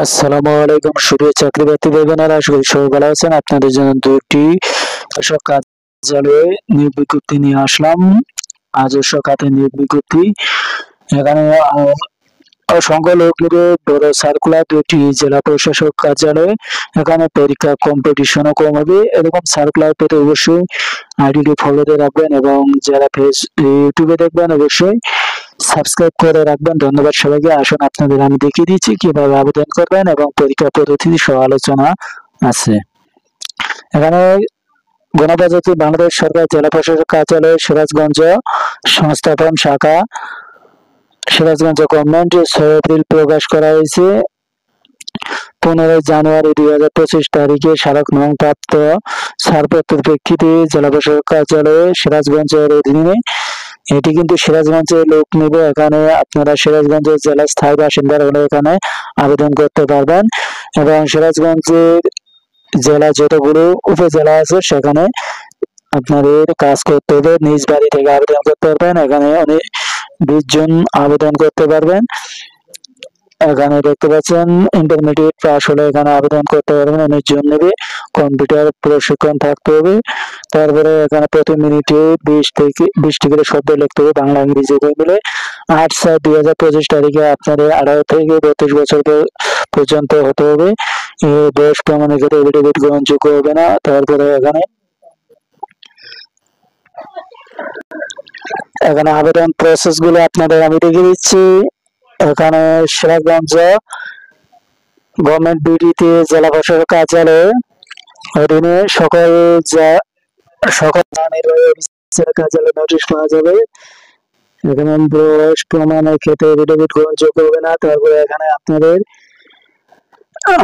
আসসালামু আলাইকুম সুপ্রিয় চাকরি প্রার্থী ভাই বোনেরা, আশা করি সবাই ভালো আছেন। আপনাদের জন্য দুটি কৃষক কার্যালয়ে নিয়োগ বিজ্ঞপ্তি নিয়ে আসলাম। আজস্ব খাতে নিয়োগ বিজ্ঞপ্তি। এখানে অসংখ্য লোক নিবে। বড় সার্কুলার দুটি জেলা প্রশাসক কার্যালয়ে। এখানে পরীক্ষা কম্পিটিশনও কম হবে। এরকম সার্কুলার পেতে অবশ্যই আইডিটি ফলো দিয়ে রাখবেন এবং যারা ইউটিউবে দেখবেন অবশ্যই সাবস্ক্রাইব করে রাখবেন। ধন্যবাদ সবাইকে। আসুন আপনাদের আমি দেখিয়ে দিচ্ছি কিভাবে আবেদন করবেন এবং পরীক্ষা পদ্ধতি সহ আলোচনা আছে। এখানে গণপ্রজাতন্ত্রী বাংলাদেশ সরকার জেলা প্রশাসক কার্যালয় সিরাজগঞ্জ সংস্থাপন শাখা, সিরাজগঞ্জ গভর্নমেন্ট 6 এপ্রিল প্রকাশ করা হয়েছে। 15 জানুয়ারি 2025 তারিখে স্মারক নং প্রাপ্ত ছাড়পত্রের প্রেক্ষিতে জেলা প্রশাসক কার্যালয়ে সিরাজগঞ্জের অধীনে। এটি কিন্তু সিরাজগঞ্জের লোক নেবে। এখানে আপনারা সিরাজগঞ্জের জেলার স্থায়ী বাসিন্দারা হলে এখানে আবেদন করতে পারবেন এবং সিরাজগঞ্জের জেলা যতগুলো উপজেলা আছে সেখানে আপনাদের কাজ করতে হবে। নিজ বাড়ি থেকে আবেদন করতে পারবেন। এখানে অনেক 20 জন আবেদন করতে পারবেন। এখানে দেখতে পাচ্ছেন ইন্টারমিডিয়েট পাস হলে এখানে আবেদন করতে পারবেন। 19 জন নেবে। কম্পিউটার প্রশিক্ষণ থাকতে হবে। তারপরে এখানে প্রতি মিনিটে 20 থেকে শব্দ লিখতে হবে, বাংলা ইংরেজি দুই মিলে। 8/4/2025 তারিখে আপনাদের 18 থেকে 32 বছর পর্যন্ত হতে হবে। বয়স প্রমাণের ক্ষেত্রে এফিডেভিট গ্রহণযোগ্য হবে না। তারপরে এখানে আবেদন প্রসেস গুলো আপনাদের আমি দেখিয়ে দিচ্ছি। এখানে সিরাজগঞ্জ গভর্নমেন্ট বিডিতে জেলা প্রশাসক কার্যালয়ে অধীনে সকল নির্বাহী অফিসারের কার্যালয়ে নোটিশ পাওয়া যাবে। এখানে বয়স প্রমাণের ক্ষেত্রে এফিডেভিট গ্রহণযোগ্য হবে না। তারপরে এখানে আপনাদের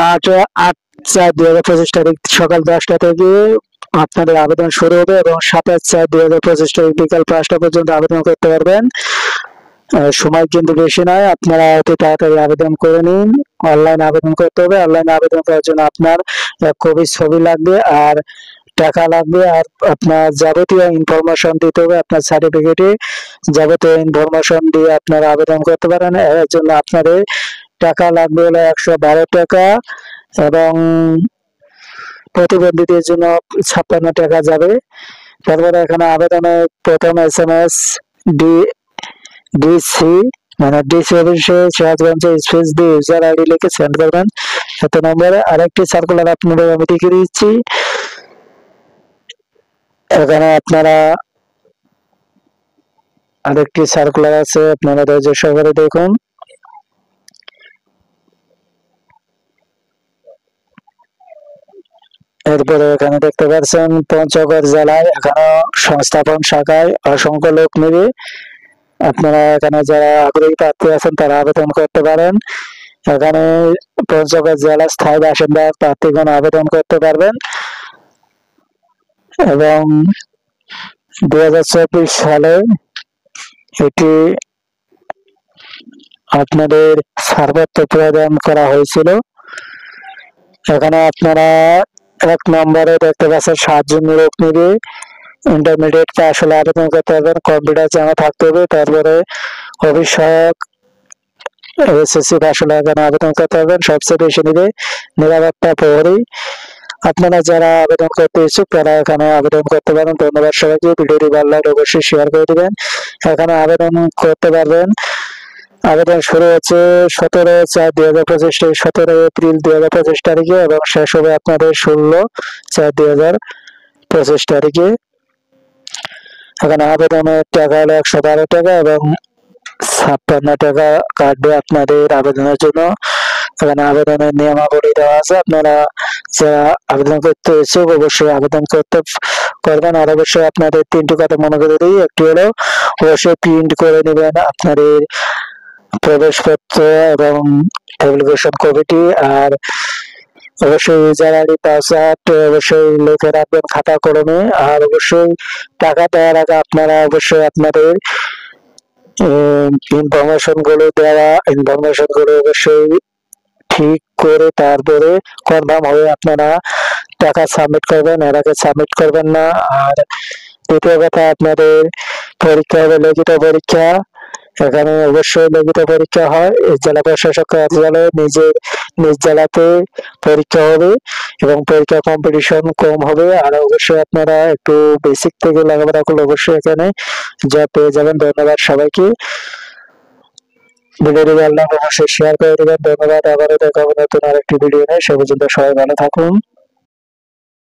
8/4/2025 তারিখ সকাল 10টা থেকে আপনাদের আবেদন শুরু হবে এবং 27/4/2025 তারিখ বিকাল 5টা পর্যন্ত আবেদন করতে পারবেন। সময় কিন্তু বেশি নয়, আপনারা অতি তাড়াতাড়ি আবেদন করে নিন। অনলাইন আবেদন করতে হবে। অনলাইন আবেদন করার জন্য আপনার এক কপি ছবি লাগবে আর টাকা লাগবে, আর আপনার যাবতীয় ইনফরমেশন দিতে হবে। আপনার সার্টিফিকেটে যাবতীয় ইনফরমেশন দিয়ে আপনারা আবেদন করতে পারেন। এর জন্য আপনাদের টাকা লাগবে হলো 112 টাকা এবং প্রতিবন্ধীদের জন্য 56 টাকা যাবে। তারপরে এখানে আবেদনের প্রথম SMS ডিসি মানে ডিসি অফিসে সিরাজগঞ্জে স্পেস দিয়ে ইউজার আইডি লিখে সেন্ড করবেন এত নম্বরে। আরেকটি সার্কুলার আপনাদের আমি দেখিয়ে দিচ্ছি। এখানে আপনারা আরেকটি সার্কুলার আছে, আপনারা ধৈর্য সহকারে দেখুন। এরপরে এখানে দেখতে পাচ্ছেন পঞ্চগড় জেলায় এখানে সংস্থাপন শাখায় অসংখ্য লোক নেবে। আপনারা এখানে যারা আগ্রহী প্রার্থী আছেন তারা আবেদন করতে পারেন। এখানে পঞ্চগড় জেলার স্থায়ী বাসিন্দা প্রার্থীগণ আবেদন করতে পারবেন এবং 2024 সালে এটি আপনাদের ছাড়পত্র প্রদান করা হয়েছিল। এখানে আপনারা 1 নম্বরে দেখতে পাচ্ছেন 7 জন লোক নেবে। ইন্টারমিডিয়েট পাস হলে আবেদন করতে পারবেন। কম্পিউটার জানা থাকতে হবে। তারপরে অফিস সহায়ক SSC পাস হলে এখানে আবেদন করতে পারবেন। সবচেয়ে বেশি নেবে নিরাপত্তা প্রহরী। আপনারা যারা আবেদন করতে ইচ্ছুক তারা এখানে আবেদন করতে পারেন। ধন্যবাদ সবাইকে। ভিডিওটি ভালো লাগলে অবশ্যই শেয়ার করে দিবেন। এখানে আবেদন করতে পারবেন। আবেদন শুরু হচ্ছে 17/4/2025 থেকে 17 এপ্রিল 2025 তারিখে এবং শেষ হবে আপনাদের 16/4/2025 তারিখে। এখানে আবেদনের টাকা হলো 112 টাকা এবং 56 টাকা কাটবে আপনাদের আবেদনের জন্য। এখানে আবেদনের নিয়মাবলী দেওয়া আছে। আপনারা যারা আবেদন করতে ইচ্ছুক অবশ্যই আবেদন করবেন। আর অবশ্যই আপনাদের 3টি কথা মনে করে দিই। একটি হলো অবশ্যই প্রিন্ট করে নেবেন আপনাদের প্রবেশপত্র এবং অ্যাপ্লিকেশন কপিটি, আর অবশ্যই ইউজার আইডি পাসওয়ার্ড অবশ্যই লিখে রাখবেন খাতা কলমে। আর অবশ্যই টাকা দেওয়ার আগে আপনারা অবশ্যই আপনাদের ইনফরমেশন গুলো অবশ্যই ঠিক করে তারপরে কনফার্ম হয়ে আপনারা টাকা সাবমিট করবেন, এর আগে সাবমিট করবেন না। আর দ্বিতীয় কথা, আপনাদের পরীক্ষা হবে লিখিত পরীক্ষা। এখানে অবশ্যই লিখিত পরীক্ষা হয়। এই জেলা প্রশাসক কার্যালয়ে নিজ জেলাতে পরীক্ষা হবে এবং পরীক্ষা কম্পিটিশন কম হবে। আর অবশ্যই আপনারা একটু বেসিক থেকে লেখাপড়া করলে অবশ্যই এখানে জব পেয়ে যাবেন। ধন্যবাদ সবাইকে। ভিডিওটি ভালো লাগলে অবশ্যই শেয়ার করে দেবেন। ধন্যবাদ। আবারও দেখা হবে নতুন আরেকটি ভিডিও নিয়ে। সে পর্যন্ত সবাই ভালো থাকুন।